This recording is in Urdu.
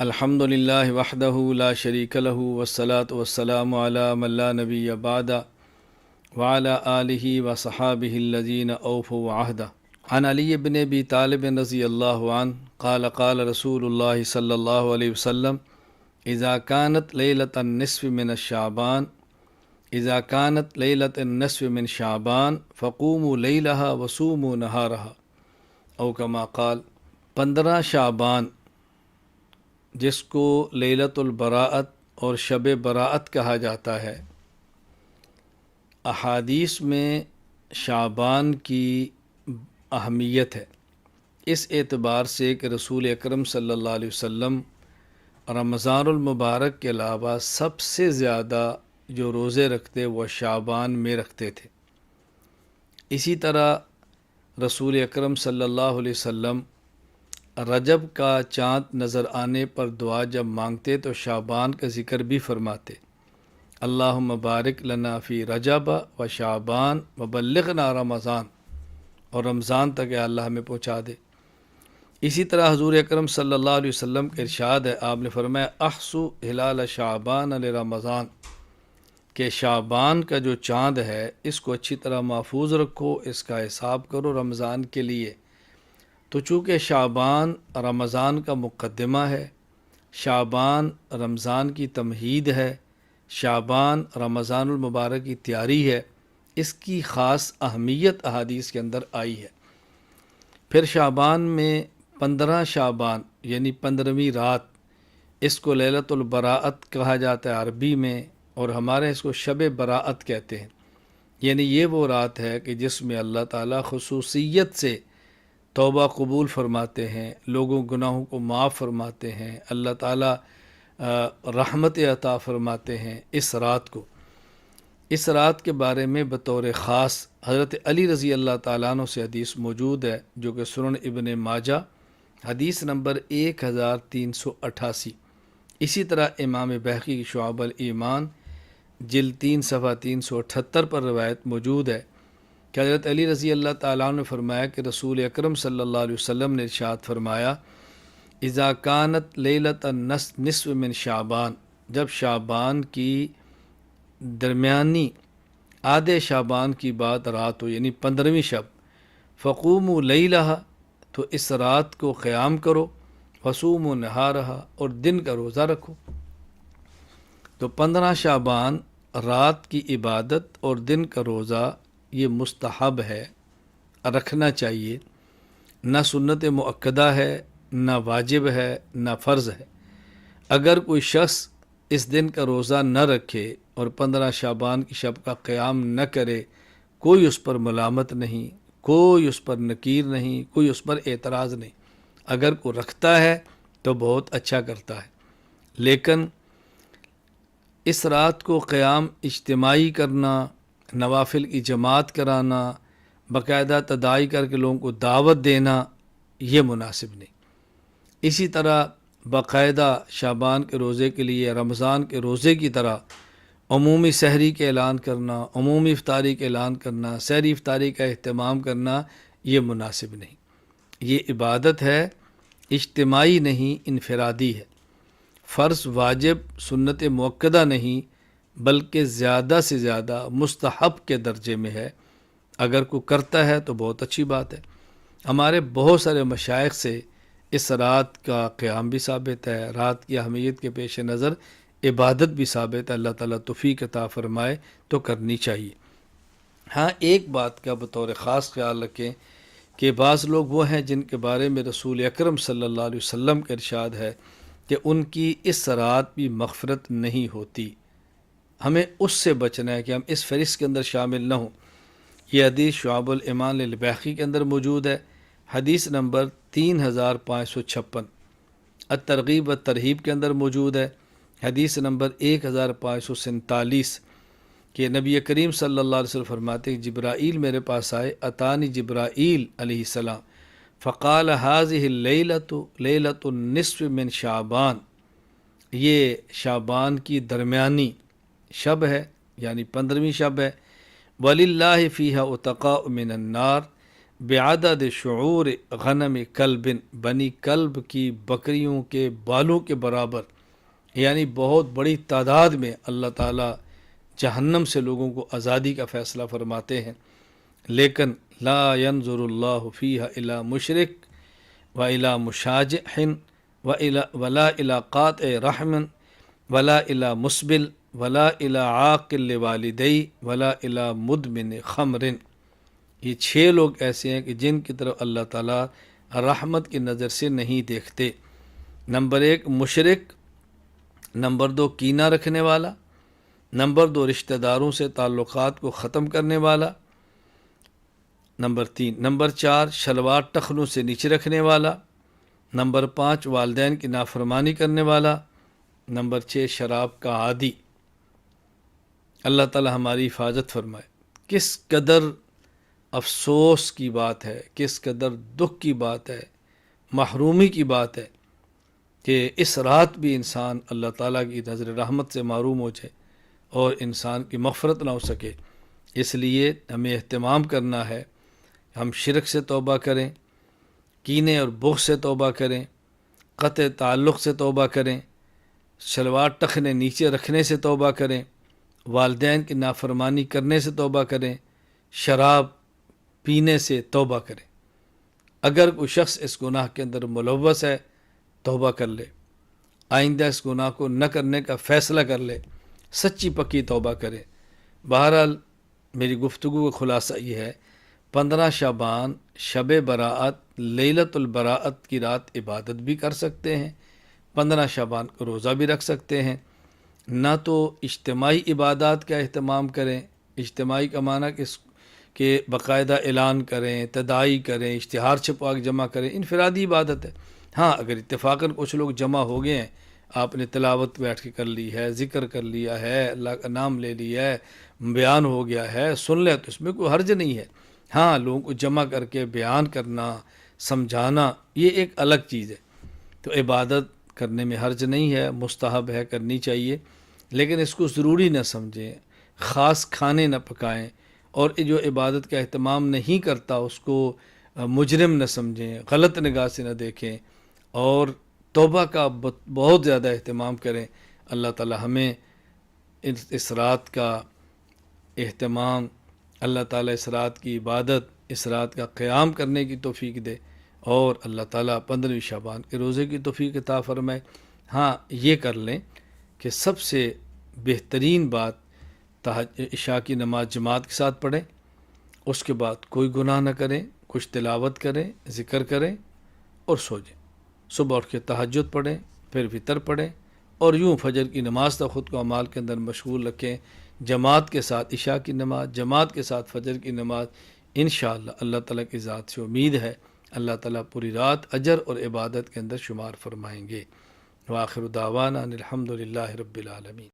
الحمد للہ وحدہ لا شریک لہ والصلاة والسلام علی من لا نبی بعد وعلی آلہ وصحابہ الذین اوفوا عہدہ عن علی بن ابی طالب رضی اللہ عنہ قال قال رسول اللہ صلی اللہ علیہ وسلم اذا كانت لیلۃ النصف من الشعبان اذا كانت لیلۃ النصف من شعبان فقوموا لیلہا وصوموا نہارہا او کما قال 15 شعبان جس کو لیلۃ البراءت اور شب براءت کہا جاتا ہے، احادیث میں شعبان کی اہمیت ہے اس اعتبار سے کہ رسول اکرم صلی اللہ علیہ وسلم رمضان المبارک کے علاوہ سب سے زیادہ جو روزے رکھتے وہ شعبان میں رکھتے تھے۔ اسی طرح رسول اکرم صلی اللہ علیہ وسلم رجب کا چاند نظر آنے پر دعا جب مانگتے تو شعبان کا ذکر بھی فرماتے، اللہم بارک لنا فی رجب و شعبان و بلغنا رمضان، اور رمضان تک اے اللہ ہمیں پہنچا دے۔ اسی طرح حضور اکرم صلی اللہ علیہ وسلم کا ارشاد ہے، آپ نے فرمایا احسو ہلال شعبان لرمضان، کہ شعبان کا جو چاند ہے اس کو اچھی طرح محفوظ رکھو، اس کا حساب کرو رمضان کے لیے۔ تو چونکہ شعبان رمضان کا مقدمہ ہے، شعبان رمضان کی تمہید ہے، شعبان رمضان المبارک کی تیاری ہے، اس کی خاص اہمیت احادیث کے اندر آئی ہے۔ پھر شعبان میں 15 شعبان یعنی 15ویں رات، اس کو لیلۃ البراءت کہا جاتا ہے عربی میں، اور ہمارے اس کو شب براءت کہتے ہیں۔ یعنی یہ وہ رات ہے کہ جس میں اللہ تعالیٰ خصوصیت سے توبہ قبول فرماتے ہیں، لوگوں گناہوں کو معاف فرماتے ہیں، اللہ تعالیٰ رحمت عطا فرماتے ہیں اس رات کو۔ اس رات کے بارے میں بطور خاص حضرت علی رضی اللہ تعالیٰ عنہ سے حدیث موجود ہے جو کہ سنن ابن ماجہ حدیث نمبر 1388۔ اسی طرح امام بہقی کی شعب الایمان جلد 3 صفحہ 378 پر روایت موجود ہے کہ حضرت علی رضی اللہ تعالیٰ عنہ نے فرمایا کہ رسول اکرم صلی اللہ علیہ وسلم نے ارشاد فرمایا اذا کانت لیلۃ النصف من شعبان، جب شعبان کی درمیانی آدھے شعبان کی بات رات ہو یعنی 15ویں شب، فقوموا لیلہا، تو اس رات کو قیام کرو، وصوموا نہارہا، اور دن کا روزہ رکھو۔ تو 15 شعبان رات کی عبادت اور دن کا روزہ یہ مستحب ہے، رکھنا چاہیے، نہ سنت مؤکدہ ہے، نہ واجب ہے، نہ فرض ہے۔ اگر کوئی شخص اس دن کا روزہ نہ رکھے اور 15 شعبان کی شب کا قیام نہ کرے، کوئی اس پر ملامت نہیں، کوئی اس پر نکیر نہیں، کوئی اس پر اعتراض نہیں۔ اگر کوئی رکھتا ہے تو بہت اچھا کرتا ہے، لیکن اس رات کو قیام اجتماعی کرنا، نوافل کی جماعت کرانا، باقاعدہ تداعی کر کے لوگوں کو دعوت دینا، یہ مناسب نہیں۔ اسی طرح باقاعدہ شعبان کے روزے کے لیے رمضان کے روزے کی طرح عمومی سحری کے اعلان کرنا، عمومی افطاری کے اعلان کرنا، سحری افطاری کا اہتمام کرنا، یہ مناسب نہیں۔ یہ عبادت ہے، اجتماعی نہیں، انفرادی ہے، فرض واجب سنت مؤکدہ نہیں، بلکہ زیادہ سے زیادہ مستحب کے درجے میں ہے۔ اگر کوئی کرتا ہے تو بہت اچھی بات ہے۔ ہمارے بہت سارے مشائخ سے اس رات کا قیام بھی ثابت ہے، رات کی اہمیت کے پیش نظر عبادت بھی ثابت ہے۔ اللہ تعالیٰ توفیق عطا فرمائے تو کرنی چاہیے۔ ہاں، ایک بات کا بطور خاص خیال رکھیں کہ بعض لوگ وہ ہیں جن کے بارے میں رسول اکرم صلی اللہ علیہ وسلم کا ارشاد ہے کہ ان کی اس رات بھی مغفرت نہیں ہوتی۔ ہمیں اس سے بچنا ہے کہ ہم اس فہرست کے اندر شامل نہ ہوں۔ یہ حدیث شعب الایمان للبیہقی کے اندر موجود ہے، حدیث نمبر 3556۔ الترغیب والترہیب کے اندر موجود ہے، حدیث نمبر 1547، کہ نبی کریم صلی اللہ علیہ وسلم فرماتے ہیں جبرائیل میرے پاس آئے، اتانی جبرائیل علیہ السلام فقال هذه الليلة لیلۃ النصف من شعبان، یہ شعبان کی درمیانی شب ہے یعنی 15ویں شب ہے، وَلِلَّهِ فِيهَا عُتَقَاءُ مِنَ النَّارِ، بعدد شعور غنم کلب، بنی کلب کی بکریوں کے بالوں کے برابر، یعنی بہت بڑی تعداد میں اللہ تعالیٰ جہنم سے لوگوں کو آزادی کا فیصلہ فرماتے ہیں۔ لیکن لا ينظر اللہ فیہا الی مشرک و الی مشاجح ولا الی قاطع رحم ولا الی مسبل ولا الی عاقل لوالدی ولا الی مدمن خمر۔ یہ 6 لوگ ایسے ہیں کہ جن کی طرف اللہ تعالیٰ رحمت کی نظر سے نہیں دیکھتے۔ نمبر 1 مشرک، نمبر 2 کینہ رکھنے والا، نمبر 2 رشتہ داروں سے تعلقات کو ختم کرنے والا، نمبر 3 نمبر 4 شلوار ٹخنوں سے نیچے رکھنے والا، نمبر 5 والدین کی نافرمانی کرنے والا، نمبر 6 شراب کا عادی۔ اللہ تعالی ہماری حفاظت فرمائے۔ کس قدر افسوس کی بات ہے، کس قدر دکھ کی بات ہے، محرومی کی بات ہے کہ اس رات بھی انسان اللہ تعالیٰ کی نظر رحمت سے محروم ہو جائے اور انسان کی مغفرت نہ ہو سکے۔ اس لیے ہمیں اہتمام کرنا ہے، ہم شرک سے توبہ کریں، کینے اور بغض سے توبہ کریں، قطع تعلق سے توبہ کریں، شلوار ٹخنے نیچے رکھنے سے توبہ کریں، والدین کی نافرمانی کرنے سے توبہ کریں، شراب پینے سے توبہ کریں۔ اگر کوئی شخص اس گناہ کے اندر ملوث ہے، توبہ کر لے، آئندہ اس گناہ کو نہ کرنے کا فیصلہ کر لے، سچی پکی توبہ کرے۔ بہرحال میری گفتگو کا خلاصہ یہ ہے، 15 شعبان شب براءت، لیلۃ البراءت کی رات عبادت بھی کر سکتے ہیں، 15 شعبان کو روزہ بھی رکھ سکتے ہیں۔ نہ تو اجتماعی عبادات کا اہتمام کریں، اجتماعی کا معنی کہ باقاعدہ اعلان کریں، تداعی کریں، اشتہار چھپا کے جمع کریں، انفرادی عبادت ہے۔ ہاں اگر اتفاقاً کچھ لوگ جمع ہو گئے ہیں، آپ نے تلاوت بیٹھ کے کر لی ہے، ذکر کر لیا ہے، اللہ کا نام لے لیا ہے، بیان ہو گیا ہے، سن لے، تو اس میں کوئی حرج نہیں ہے۔ ہاں لوگوں کو جمع کر کے بیان کرنا، سمجھانا، یہ ایک الگ چیز ہے۔ تو عبادت کرنے میں حرج نہیں ہے، مستحب ہے، کرنی چاہیے، لیکن اس کو ضروری نہ سمجھیں، خاص کھانے نہ پکائیں، اور جو عبادت کا اہتمام نہیں کرتا اس کو مجرم نہ سمجھیں، غلط نگاہ سے نہ دیکھیں، اور توبہ کا بہت زیادہ اہتمام کریں۔ اللہ تعالی ہمیں اس رات کا اہتمام، اللہ تعالیٰ اس رات کی عبادت، اس رات کا قیام کرنے کی توفیق دے، اور اللہ تعالیٰ 15 شعبان کے روزے کی توفیق عطا فرمائے۔ ہاں یہ کر لیں کہ سب سے بہترین بات عشاء کی نماز جماعت کے ساتھ پڑھیں، اس کے بعد کوئی گناہ نہ کریں، کچھ تلاوت کریں، ذکر کریں اور سو جائیں۔ صبح اٹھ کے تہجد پڑھیں، پھر وتر پڑھیں، اور یوں فجر کی نماز تک خود کو اعمال کے اندر مشغول رکھیں، جماعت کے ساتھ عشاء کی نماز، جماعت کے ساتھ فجر کی نماز۔ انشاءاللہ اللہ تعالیٰ کی ذات سے امید ہے اللہ تعالیٰ پوری رات اجر اور عبادت کے اندر شمار فرمائیں گے۔ وآخر دعوانا ان الحمد للہ رب العالمین۔